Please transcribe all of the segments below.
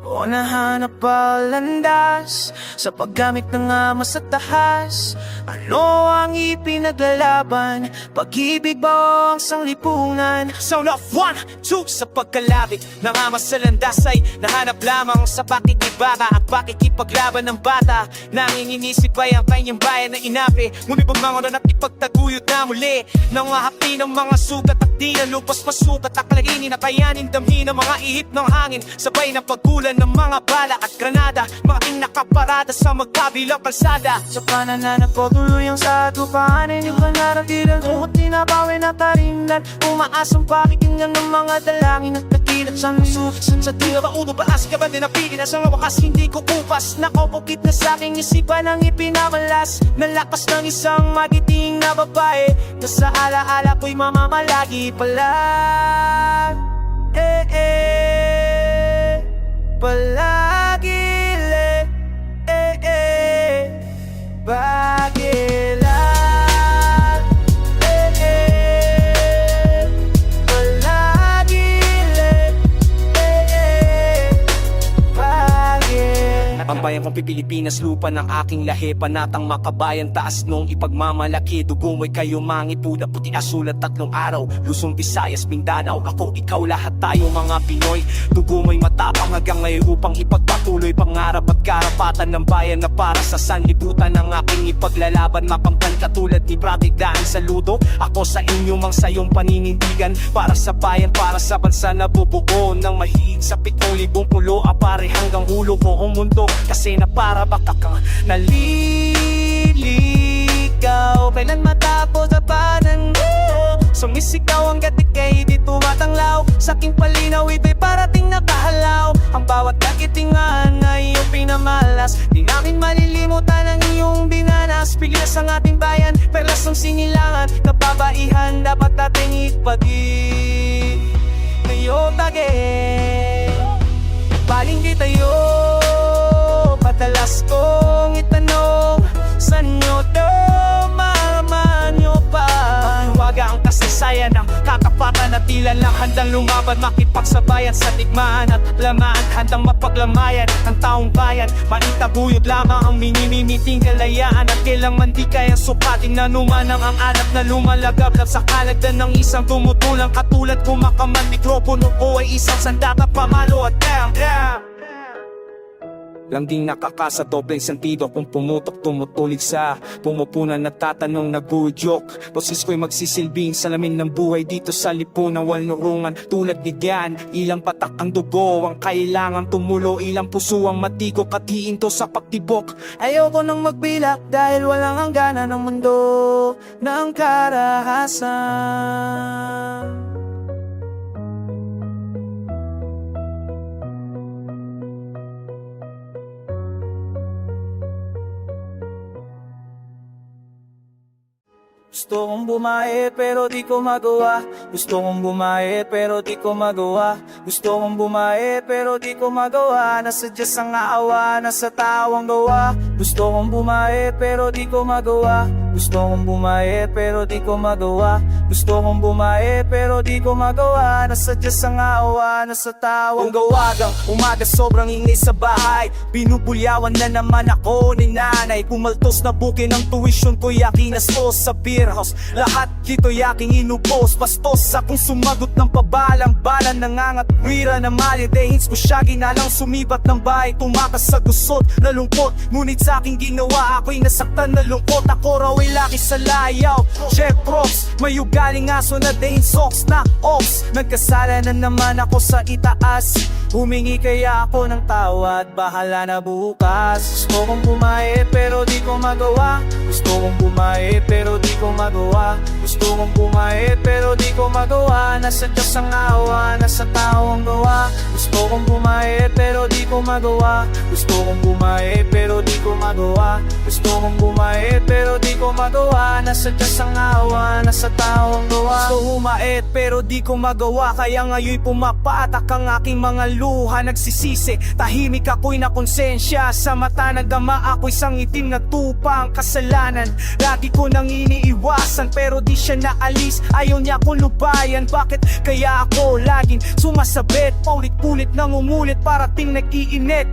O nahanap palandas sa paggamit ng ama sa tahas? Ano ang ipinaglalaban? Pag-ibig ba o ang sanglipunan? Sound of 1, 2 sa pagkalapit ng ama sa landas ay nahanap lamang sa pakikibaka at pakikipaglaban ng bata. Nanginginisip ay ang kanyang bayan na inapi, ngunit bumangon at ipagtaguyod na muli ng mahapi ng mga sugat at di na lupas masukat. Aklainin na kayanin damhin ng mga ihip ng hangin, sabay na pagkulan ng mga balak at granada, mga nakaparada sa magkabilang kalsada. Sa panananap ko tuluyang sa tupahanin, yung panaratilan ko at tinapawin at tarinlan. Umaasang pakikinggan ng mga dalangin at nakilat sa nususan sa tira. Uno baas ka ba din napili na sa wakas hindi ko kupas? Nakopokit na sa aking isipan ang ipinamalas ng lakas ng isang magiting na babae na sa alaala ko'y mamamalagi pala. Palagi bagilan, palagi bagilan. Ang bayan kong Pilipinas, lupa ng aking lahi, panatang makabayan, taas nung ipagmamalaki. Dugo mo'y kayo mangituda, puti asul at tatlong araw, Luzon, Visayas, Mindanao. Ako, ikaw, lahat tayo mga Pinoy. Dugo mo'y matapang hanggang ngayon upang ipagpatuloy pangarap at karapatan ng bayan na para sa sanlibutan ng aking ipaglalaban. Mapangkan katulad ni Pratigdaan, saludo ako sa inyo mang sayong paninindigan. Para sa bayan, para sa bansa na bubuo ng mahigit sa 7,000 pulo, apare hanggang ulo ko ang mundo. Kasi na para baka kang naliligaw, kailan matapos sa panahon? Sumisigaw hanggat ika'y di tumatanglaw. Sa aking palinaw ito'y parating nakahalaw. Ang bawat kakitingan na iyong pinamalas, di namin malilimutan ang iyong binanas. Pilas ang ating bayan, perlas ang sinilangan, kababaihan dapat nating ipag-i ngayon tagay. Baling tayo, padalas kong itanong, saan nyo malaman nyo pa? Huwaga ang kasaysayan ng kakapatan at tila lang handang lumaban, makipagsabayan sa digmaan at lamaan, handang mapaglamayan ang taong bayan. Maitaguyod lamang ang minimimiting kalayaan at kailangan di kayang sukating na numanang ang alap na lumalagap sa kalagdan ng isang tumutulang katulad kumakaman mikropono o ay isang sandata pamalo at damn. Lang ding nakakasa dobleng sentido kung pumutok tumutulig sa pumupunan at tatanong nagudyok. Boses ko'y magsisilbing salamin ng buhay dito sa lipunan walnurungan. Tulad ni Diyan, ilang patak ang dugo ang kailangan tumulo, ilang puso ang matigo katiinto sa pagtibok. Ayoko nang magbilak dahil walang hangganan ng mundo ng karahasan. Gusto kong bumae pero di ko magawa. Gusto kong bumae pero di ko magawa. Gusto kong bumae pero di ko magawa. Nasa Diyos ang aawa, nasa tao ang gawa. Gusto kong bumae pero di ko magawa. Gusto kong bumae pero di ko magawa. Gusto kong bumae pero di ko magawa. Nasa Diyos ang aawa, nasa tao ang gawagang umaga sobrang ingay sa bahay. Binubulyawan na naman ako ni nanay. Pumaltos na bukin ang tuition ko, yakinastos sa beer house. Lahat dito yaking inubos. Bastos akong sumagot ng pabalang-balan. Nangangatwira na malidehins ko siya ginalang sumibat ng bahay. Tumakas sa gusot na lungkot, ngunit sa aking ginawa ako'y nasaktan na lungkot. Ako raw ay laki sa layaw, Chef Props, may ugaling aso na dehin socks na ops. Nagkasala na naman ako sa itaas, humingi kaya ako ng tawad, bahala na bukas. Gusto kong bumae pero di ko magawa. Gusto kong bumae pero di ko magawa. Gusto kong bumae pero di ko magawa. Nasa Diyos ang awa, nasa tao ang gawa. Gusto kong bumae pero di ko magawa. Gusto kong bumae pero di ko magawa. Gusto kong bumae pero di ko magawa. Nasa Diyos ang awa, nasa tao ang gawa. Gusto humait pero di ko magawa, kaya ngayon pumapatak ang aking mga luha. Nagsisisi, tahimik ako'y nakonsensya. Sa mata ng ama ako'y sang itim na tupa. Ang kasalanan hangganan. Lagi ko nang iniiwasan pero di siya naalis. Ayaw niya akong lubayan, bakit kaya ako laging sumasabit? Paulit-ulit nang umulit parating nag-iinit.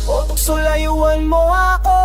O tukso layuan mo ako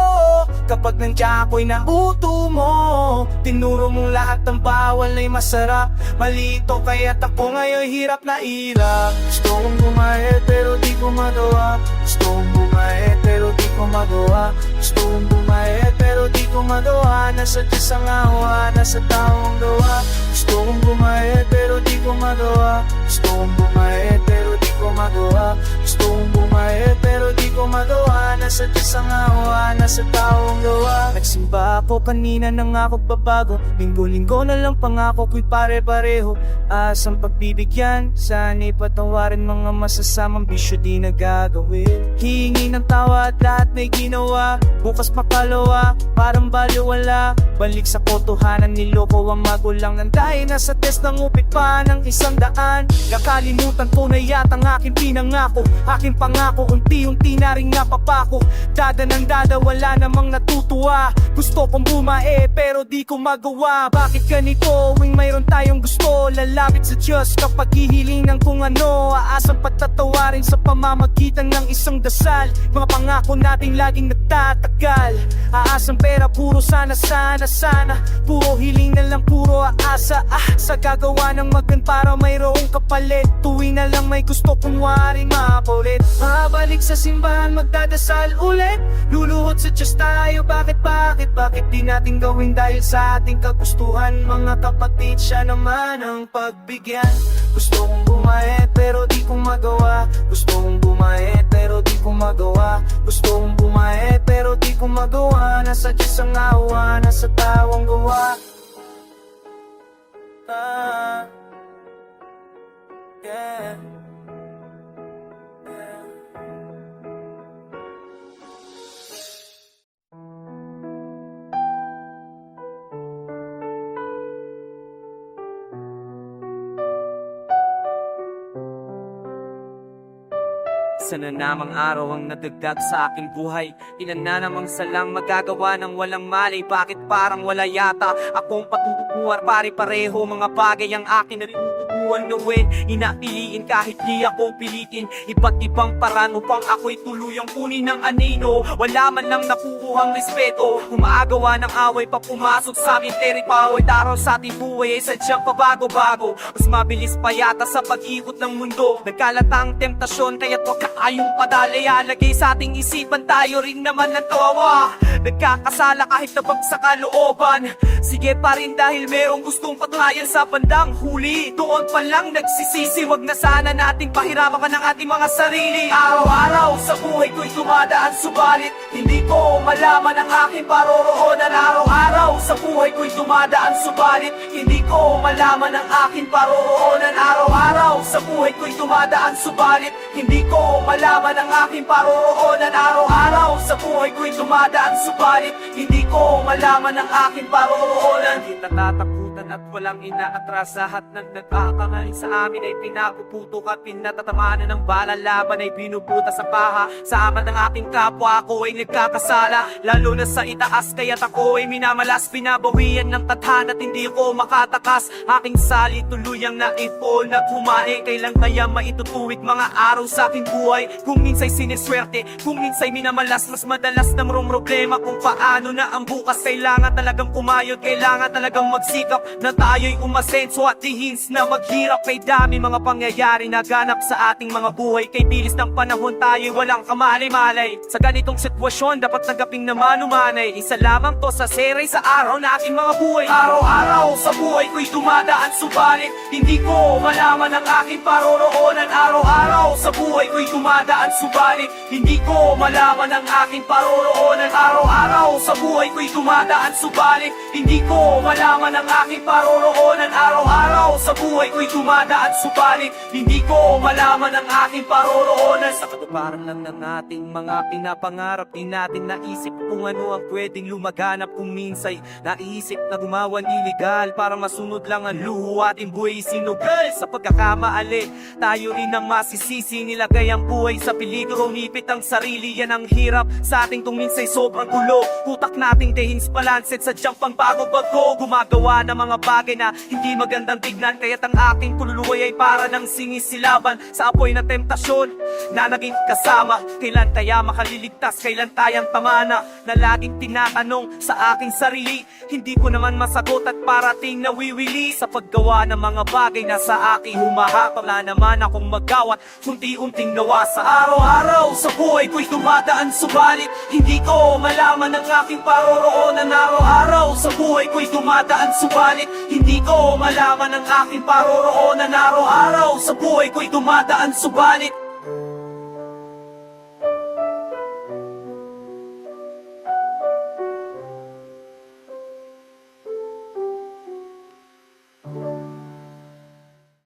kapag nandiyan ako'y nauto mo. Tinuro mong lahat ng bawal ay masarap. Malito kaya't ako ngayon hirap na hirap. Gusto kong bumait pero di ko magawa. Gusto kong bumait pero di ko magawa. Gusto kong bumait pero di ko magawa. Nasa Diyos ang awa, nasa taong gawa. Gusto kong bumait pero di ko magawa. Gusto kong bumait pero di ko magawa. Gusto kong bumait pero di ko magawa. Nasa Diyos ang awa, nasa taong gawa. Nagsimba ako kanina nang ako babago. Linggo-linggo na lang pangako ko'y pare-pareho. Asang pagbibigyan, sana'y patawarin mga masasamang bisyo di nagagawin. Hihingi ng tawa at lahat may ginawa. Bukas makalawa, parang baliwala. Balik sa kotohanan, niloko ang magulang. Dahil nasa test ng upit pa ng 100. Nakalimutan ko na yata ang aking pinangako. Aking pangako, unti-unti na rin napapako. Dada ng dada, wala namang natutuwa. Gusto kong bumae pero di ko magawa. Bakit ganito, wing mayroon tayong gusto? Lalapit sa Diyos kapag hihilingan kung ano. Aasang patatawarin sa pamamagitan ng isang dasal. Mga pangako nating laging nagtatagal. Aasang pera, puro sana, sana, sana. Puro hiling na lang, puro aasa. Sa gagawa ng magan para mayroong kapalit. Tuwing na lang may gusto kong waring mapulit. Mabalik sa simbahan, magdadasal ulit. Luluhod sa Diyos tayo, bakit di natin gawin dahil sa ating kagustuhan? Mga kapatid, siya naman ang pagbigyan. Gusto kong bumait pero di ko magawa. Gusto kong bumait pero di ko magawa. Gusto kong bumait pero di ko magawa. Nasa Diyos ang awa, nasa tawang gawa. Yeah. Isa na namang araw ang nadagdag sa aking buhay. Ilan na namang salang magagawa ng walang malay. Bakit parang wala yata akong patutupuan? Pare-pareho mga bagay ang akin na tinutubuan gawin. Inapiliin kahit di ako pilitin. Iba't ibang paraan upang ako'y tuluyang kunin ng anino. Wala man lang nakukuhang respeto. Umaagawa ng away pa pumasok sa amin teripaway. Daraw sa ating buhay ay sadyang pabago-bago. Mas mabilis pa yata sa pag-ikot ng mundo. Nagkalatang temptasyon kaya't wag ayong padalay. Alagay sa ating isipan tayo rin naman ng tawa. Nagkakasala kahit nabag sa kalooban. Sige pa rin dahil merong gustong patunayan sa bandang huli. Doon pa lang nagsisisi. Wag na sana nating pahirapan ng ating mga sarili. Araw-araw sa buhay ko'y dumadaan, subalit hindi ko malaman ang aking paroroonan. Araw-araw sa buhay ko'y dumadaan, subalit hindi ko malaman ang aking paroroonan. Araw-araw sa buhay ko'y dumadaan, subalit hindi ko malaman ang aking paroroonan. Araw-araw sa buhay ko'y dumadaan, subalit hindi ko malaman ang aking paroroonan. Di natatakutan at walang inaatras. Lahat ng nagkakangaling sa amin ay pinapuputok at pinatatamanan ng bala. Laban ay binubuta sa paha. Sa amat ng aking kapwa ako ay nagkakasala. Lalo na sa itaas kaya't ako ay minamalas. Binabawian ng tadhana at hindi ko makatakas. Aking sali tuluyang naipon at humani. Kailan kaya maitutuwid mga araw sa aking buhay? Kung minsa'y siniswerte, kung minsa'y minamalas. Mas madalas namang problema kung paano na ang bukas. Kailangan talagang kumayod, kailangan talagang magsikap na tayo'y umasenso at dihins na maghirap. May dami mga pangyayari na ganap sa ating mga buhay. Kay bilis ng panahon tayo'y walang kamalay-malay. Sa ganitong sitwasyon dapat nagaping naman umanay. Isa lamang to sa seray sa araw na aking mga buhay. Araw-araw sa buhay ko'y dumadaan, subalit hindi ko malaman ang aking paroroonan. Araw-araw sa buhay ko'y dumadaan, subalit hindi ko malaman ang aking paroroonan. Araw-araw sa buhay ko'y dumadaan, subalit hindi ko malaman ang aking paroroonan. Araw-araw sa buhay ko'y dumadaan, subalit hindi ko malaman ang aking paroroonan. Sa katuparan lang ng ating mga pinapangarap, di natin naisip kung ano ang pwedeng lumaganap. Kung minsa'y naisip na gumawa iligal para masunod lang ang luho ating buhay sinugal. Sa pagkakamaali, tayo rin ang masisisi. Nilagay ang buhay sa peligro, nipit Ginamit ang sarili, yan ang hirap sa ating tuminsay sobrang gulo. Utak nating tehins balanced, sadyang pang bago-bago. Gumagawa ng mga bagay na hindi magandang tignan, kaya't ang aking pululuway ay para ng singisilaban sa apoy na temptasyon na naging kasama. Kailan tayo makaliligtas, kailan tayang tamana, na laging tinatanong sa aking sarili. Hindi ko naman masagot at parating nawiwili sa paggawa ng mga bagay na sa aking humahak. Wala naman akong magawat, unti-unting nawa sa araw-araw. Sa buhay ko'y dumadaan, subalit hindi ko malaman ang aking paroroonan araw-araw. Sa buhay ko'y dumadaan, subalit hindi ko malaman ang aking paroroonan araw-araw. Sa buhay ko'y dumadaan, subalit